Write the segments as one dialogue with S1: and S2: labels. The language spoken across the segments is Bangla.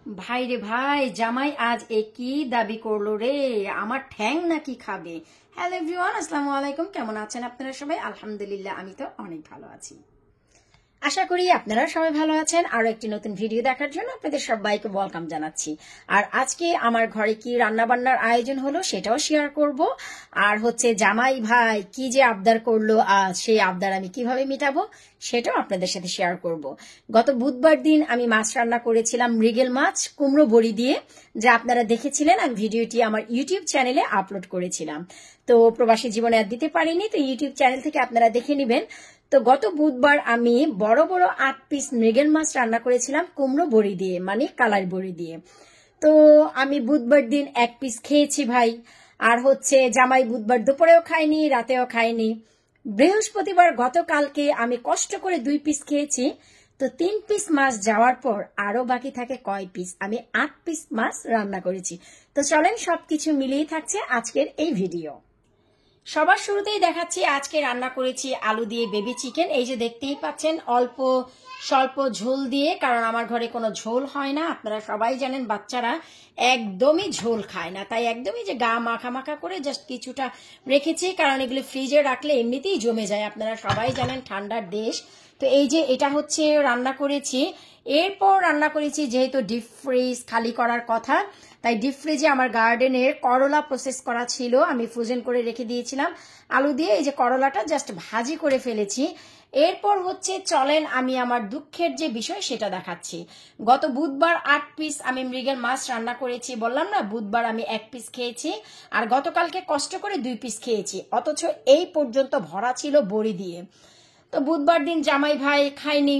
S1: ভাই রে ভাই, জামাই আজ একই দাবি করলো রে, আমার ঠ্যাং নাকি খাবে। হ্যালো এভরিওয়ান, আসসালামু আলাইকুম। কেমন আছেন আপনারা সবাই? আলহামদুলিল্লাহ, আমি তো অনেক ভালো আছি। আশা করি আপনারা সবাই ভালো আছেন। আরো একটি নতুন ভিডিও দেখার জন্য আপনাদের সবাইকে ওয়েলকাম জানাচ্ছি। আর আজকে আমার ঘরে কি রান্না বান্নার আয়োজন হলো সেটাও শেয়ার করব। আর হচ্ছে জামাই ভাই কি যে আবদার করলো, আজ সেই আবদার আমি কিভাবে মেটাবো সেটাও আপনাদের সাথে শেয়ার করব। গত বুধবার দিন আমি মাছ রান্না করেছিলাম, মৃগেল মাছ কুমড়ো বড়ি দিয়ে, যা আপনারা দেখেছিলেন। আমি ভিডিওটি আমার ইউটিউব চ্যানেলে আপলোড করেছিলাম। তো প্রবাসী জীবনে আর দিতে পারিনি, তো ইউটিউব চ্যানেল থেকে আপনারা দেখে নেবেন। তো গত বুধবার আমি বড় বড় 8 পিস মৃগেল মাছ রান্না করেছিলাম কুমড়ো বড়ি দিয়ে, মানে কালাই বড়ি দিয়ে। তো আমি বুধবার দিন 1 পিস খেয়েছি ভাই। আর হচ্ছে জামাই বুধবার দুপুরেও খায়নি, রাতেও খায়নি। বৃহস্পতিবার গতকালকে আমি কষ্ট করে 2 পিস খেয়েছি। তো 3 পিস মাছ যাওয়ার পর আরো বাকি থাকে কয় পিস, আমি 8 পিস মাছ রান্না করেছি। তো চলেন সবকিছু মিলিয়ে থাকছে আজকের এই ভিডিও। সবার শুরুতেই দেখাচ্ছি আজকে রান্না করেছি আলু দিয়ে বেবি চিকেন। এই যে দেখতেই পাচ্ছেন, অল্প স্বল্প ঝোল দিয়ে, কারণ আমার ঘরে কোনো ঝোল হয় না। আপনারা সবাই জানেন বাচ্চারা একদমই ঝোল খায় না, তাই একদমই যে গা মাখা মাখা করে জাস্ট কিছুটা রেখেছি, কারণ এগুলো ফ্রিজে রাখলে এমনিতেই জমে যায়। আপনারা সবাই জানেন ঠান্ডার দেশ। তো এই যে এটা হচ্ছে রান্না করেছি। এরপর রান্না করেছি, যেহেতু ডিপ ফ্রিজ খালি করার কথা, তাই ডিপ ফ্রিজে আমার গার্ডেনের করলা প্রসেস করা ছিল, আমি ফ্রোজেন করে রেখে দিয়েছিলাম আলু দিয়ে। এই যে করলাটা জাস্ট ভাজি করে ফেলেছি। এরপর হচ্ছে চলেন আমি আমার দুঃখের যে বিষয় সেটা দেখাচ্ছি। গত বুধবার 8 পিস আমি মৃগেল মাছ রান্না করেছি, বললাম না বুধবার আমি 1 পিস খেয়েছি, আর গতকালকে কষ্ট করে 2 পিস খেয়েছি, অথচ এই পর্যন্ত ভরা ছিল বড়ি দিয়ে। তো বুধবার দিন জামাই ভাই খায়নি।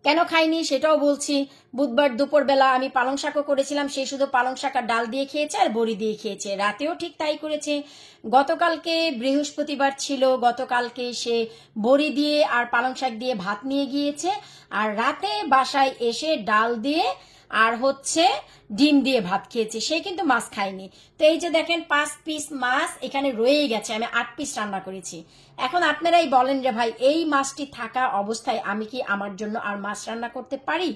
S1: কেন খাইনি সেটাও বলছি। বুধবার দুপুরবেলা আমি পালং শাকও করেছিলাম, সে শুধু পালং শাক আর ডাল দিয়ে খেয়েছে আর বড়ি দিয়ে খেয়েছে। রাতেও ঠিক তাই করেছে। গতকালকে বৃহস্পতিবার ছিল, গতকালকে সে বড়ি দিয়ে আর পালং শাক দিয়ে ভাত নিয়ে গিয়েছে, আর রাতে বাসায় এসে ডাল দিয়ে আর হচ্ছে ডিম দিয়ে ভাত খেয়েছে, সে কিন্তু মাছ খায়নি। তো এই যে দেখেন 5 পিস মাছ এখানে রয়েই গেছে, আমি 8 পিস রান্না করেছি। এখন আপনারাই বলেন যে ভাই, এই মাছটি থাকা অবস্থায় আমি কি আমার জন্য আর মাছ রান্না করতে পারি?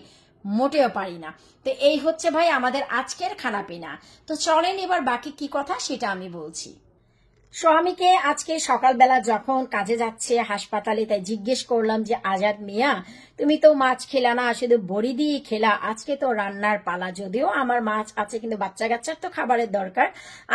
S1: মোটেও পারি না। তো এই হচ্ছে ভাই আমাদের আজকের খানাপিনা। তো চলেন এবার বাকি কি কথা সেটা আমি বলছি। স্বামীকে আজকে সকালবেলা যখন কাজে যাচ্ছে হাসপাতালে, তাই জিজ্ঞেস করলাম যে আজাদ মিয়া, তুমি তো মাছ খেলা না, শুধু বড়ি দিয়ে খেলা, আজকে তো রান্নার পালা। যদিও আমার মাছ আছে, কিন্তু বাচ্চা কাচ্চার তো খাবারের দরকার।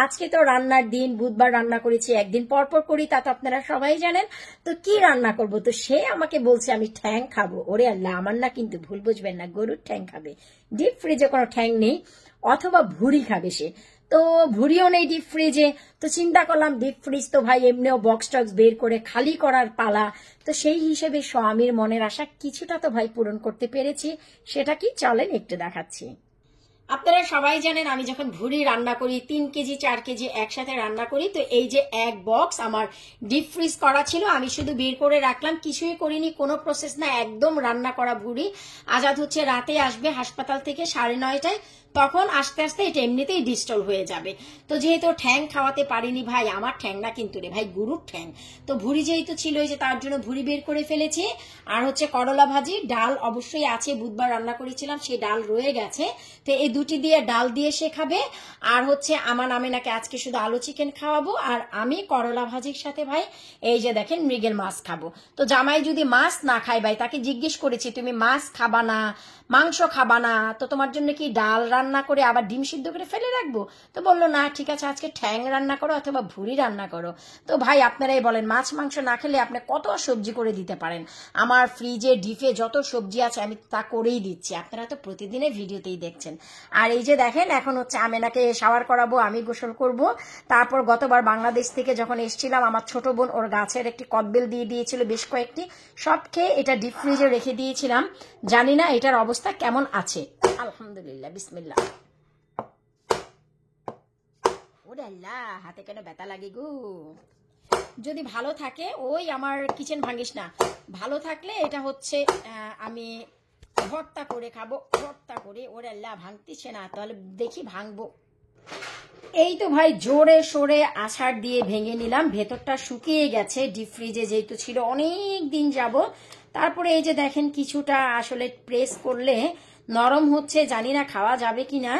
S1: আজকে তো রান্নার দিন, বুধবার রান্না করেছি, একদিন পর পর করি, তা তো আপনারা সবাই জানেন। তো কি রান্না করব? তো সে আমাকে বলছে আমি ঠ্যাং খাবো। ওরে আল্লাহ, আমার না কিন্তু ভুল বুঝবেন না, গরুর ঠ্যাং খাবে। ডিপ ফ্রিজে কোনো ঠ্যাং নেই, অথবা ভুড়ি খাবে সে। তো ভুড়িও নেই ডিপ ফ্রিজে। তো চিন্তা করলাম ডিপ ফ্রিজ তো ভাই এমনিও বক্স টক্স বের করে খালি করার পালা। তো সেই হিসেবে স্বামীর মনের আশা কিছুটা তো ভাই পূরণ করতে পেরেছি। সেটা কি চলেন একটু দেখাচ্ছি। আপনারা সবাই জানেন আমি যখন ভুড়ি রান্না করি 3 কেজি 4 কেজি একসাথে রান্না করি। তো এই যে এক বক্স আমার ডিপ ফ্রিজ করা ছিল, আমি শুধু বের করে রাখলাম, কিছুই করিনি, কোনো প্রসেস না, একদম রান্না করা ভুড়ি। আজাদ হচ্ছে রাতে আসবে হাসপাতাল থেকে 9:30টায়, তখন আস্তে আস্তে এটা এমনিতেই ডিস্টল হয়ে যাবে। তো যেহেতু ঠ্যাং খাওয়াতে পারিনি ভাই, আমার ঠ্যাং না কিন্তু রে ভাই, গরুর ঠ্যাং। তো ভুড়ি যেহেতু ছিল, যে তার জন্য ভুড়ি বের করে ফেলেছি। আর হচ্ছে করলা ভাজি, ডাল অবশ্যই আছে, বুধবার রান্না করেছিলাম, সেই ডাল রয়ে গেছে। তো এই দুটি দিয়ে ডাল দিয়ে সে খাবে। আর হচ্ছে আমার আমিনাকে আজকে শুধু আলু চিকেন খাওয়াবো, আর আমি করলা ভাজির সাথে ভাই এই যে দেখেন মৃগেল মাছ খাবো। তো জামাই যদি মাছ না খায় ভাই, তাকে জিজ্ঞেস করেছি তুমি মাছ খাবা না, মাংস খাবা না, তো তোমার জন্য কি ডাল রান্না করে আবার ডিম সিদ্ধ করে ফেলে রাখবো? তো বললো না ঠিক আছে, আজকে ঠ্যাং রান্না করো অথবা ভুড়ি রান্না করো। তো ভাই আপনারাই বলেন, মাছ মাংস না খেলে আপনি কত সবজি করে দিতে পারেন? আমার ফ্রিজে ডিপে যত সবজি আছে আমি তা করেই দিচ্ছি, আপনারা তো প্রতিদিনের ভিডিওতেই দেখছেন। আর এই যে দেখেন এখন হচ্ছে আমেনাকে শাওয়ার করাবো, আমি গোসল করব। তারপর গতবার বাংলাদেশ থেকে যখন এসেছিলাম, আমার ছোট বোন ওর গাছের একটি কদবেল দিয়ে দিয়েছিল বেশ কয়েকটি, সব খেয়ে এটা ডিপ ফ্রিজে রেখে দিয়েছিলাম। জানি না এটার অবস্থা কেমন আছে। আলহামদুলিল্লাহ, বিসমিল্লাহ। ওরে আল্লাহ, হাতে কেন ব্যথা লাগে গো। যদি ভালো থাকে, ওই আমার কিচেন ভাঙিস না, ভালো থাকলে এটা হচ্ছে আমি ভর্তা করে খাবো, ভর্তা করে। ওরে আল্লাহ, ভাঙতিছে না, তাহলে দেখি ভাঙবো। এই তো ভাই জোরে সোরে আছাড় দিয়ে ভেঙে নিলাম, ভেতরটা শুকিয়ে গেছে, ডিপ ফ্রিজে যেহেতু ছিল অনেক দিন যাব। তারপরে এই যে দেখেন কিছুটা আসলে প্রেস করলে নরম হচ্ছে, জানি না খাওয়া যাবে কিনা।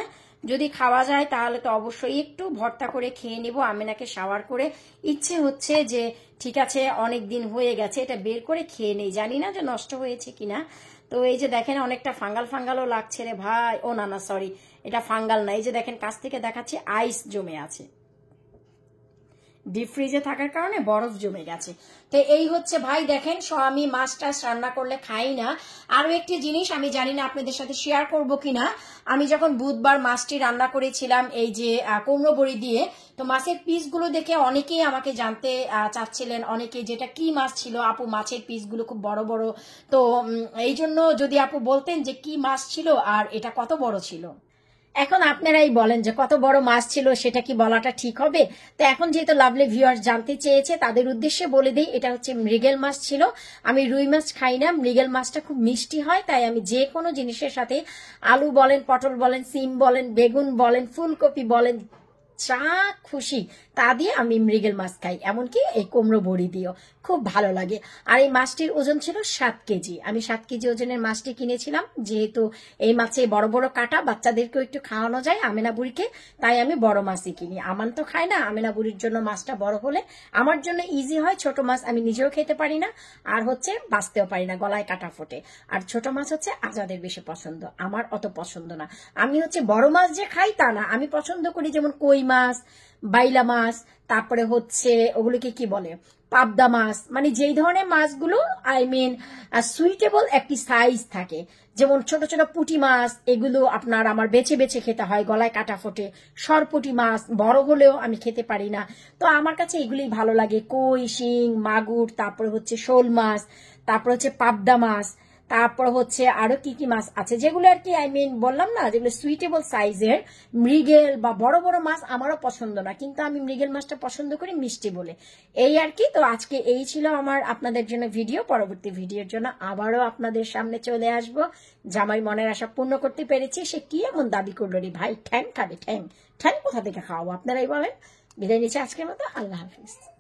S1: যদি খাওয়া যায় তাহলে তো অবশ্যই একটু ভর্তা করে খেয়ে নিব। আমিনাকে শাওয়ার করে ইচ্ছে হচ্ছে যে ঠিক আছে অনেক দিন হয়ে গেছে, এটা বের করে খেয়ে নেই, জানি না যে নষ্ট হয়েছে কিনা। তো এই যে দেখেন অনেকটা ফাঙ্গাল ফাঙ্গালও লাগছে রে ভাই। ও না না সরি, এটা ফাঙ্গাল না, এই যে দেখেন কাছ থেকে দেখাচ্ছি আইস জমে আছে, ডিপ ফ্রিজে থাকার কারণে বরফ জমে গেছে। তো এই হচ্ছে ভাই দেখেন, আমি মাছ টাছ রান্না করলে খাই না। আরো একটি জিনিস আমি জানি না আপনাদের সাথে শেয়ার করব কিনা, আমি যখন বুধবার মাছটি রান্না করেছিলাম এই যে কুমড়ো বড়ি দিয়ে, তো মাছের পিসগুলো দেখে অনেকেই আমাকে জানতে চাচ্ছিলেন, অনেকে যেটা কি মাছ ছিল আপু, মাছের পিসগুলো খুব বড় বড়। তো এই জন্য যদি আপু বলতেন যে কি মাছ ছিল আর এটা কত বড় ছিল। এখন আপনারাই বলেন যে কত বড় মাছ ছিল, সেটা কি বলাটা ঠিক হবে? তো এখন যেহেতু লাভলি ভিউয়ার্স জানতে চেয়েছে, তাদের উদ্দেশ্যে বলে দিই, এটা হচ্ছে মৃগেল মাছ ছিল। আমি রুই মাছ খাই না, মৃগেল মাছটা খুব মিষ্টি হয়, তাই আমি যে কোনো জিনিসের সাথে আলু বলেন, পটল বলেন, সিম বলেন, বেগুন বলেন, ফুলকপি বলেন, যা খুশি তা দিয়ে আমি মৃগেল মাছ খাই, এমনকি এই কুমড়ো বড়ি দিয়েও খুব ভালো লাগে। আর এই মাছটির ওজন ছিল 7 কেজি। আমি 7 কেজি ওজনের মাছটি কিনেছিলাম, যেহেতু এই মাছে বড় বড় কাটা, বাচ্চাদেরকেও একটু খাওয়ানো যায় আমেনা বুড়িকে, তাই আমি বড় মাছই কিনি। আমান তো খায় না, আমেনা বুড়ির জন্য মাছটা বড় হলে আমার জন্য ইজি হয়। ছোট মাছ আমি নিজেও খেতে পারি না, আর হচ্ছে বাঁচতেও পারি না, গলায় কাটা ফোটে। আর ছোট মাছ হচ্ছে আজাদের বেশি পছন্দ, আমার অত পছন্দ না। আমি হচ্ছে বড় মাছ যে খাই তা না, আমি পছন্দ করি যেমন কই মাছ, বাইলা মাছ, তারপরে হচ্ছে ওগুলোকে কি বলে, পাবদা মাছ, মানে যেই ধরনের মাছগুলো আই মিন সুইটেবল একটি সাইজ থাকে, যেমন ছোট ছোট পুঁটি মাছ, এগুলো আপনার আমার বেছে বেছে খেতে হয়, গলায় কাটা ফোটে। সরপুঁটি মাছ বড় হলেও আমি খেতে পারি না, তো আমার কাছে এগুলোই ভালো লাগে। কই, শিং, মাগুর, তারপরে হচ্ছে শোল মাছ, তারপর হচ্ছে পাবদা মাছ, তারপর হচ্ছে আরো কি কি মাছ আছে যেগুলো আর কি আই মিন বললাম না, যেগুলো সুইটেবল সাইজের। মৃগেল বা বড় বড় মাছ আমারও পছন্দ না, কিন্তু আমি মৃগেল মাছটা পছন্দ করি মিষ্টি বলে, এই আর কি। তো আজকে এই ছিল আমার আপনাদের জন্য ভিডিও। পরবর্তী ভিডিওর জন্য আবারও আপনাদের সামনে চলে আসব। জামাই মনের আশা পূর্ণ করতে পেরেছি। সে কি এমন দাবি করলো রে ভাই, ঠ্যাং খাবে, ঠ্যাং ঠ্যাং কোথা থেকে খাওয়াবো আপনারাই বলেন। বিদায় নিচ্ছি আজকের মতো, আল্লাহ হাফিজ।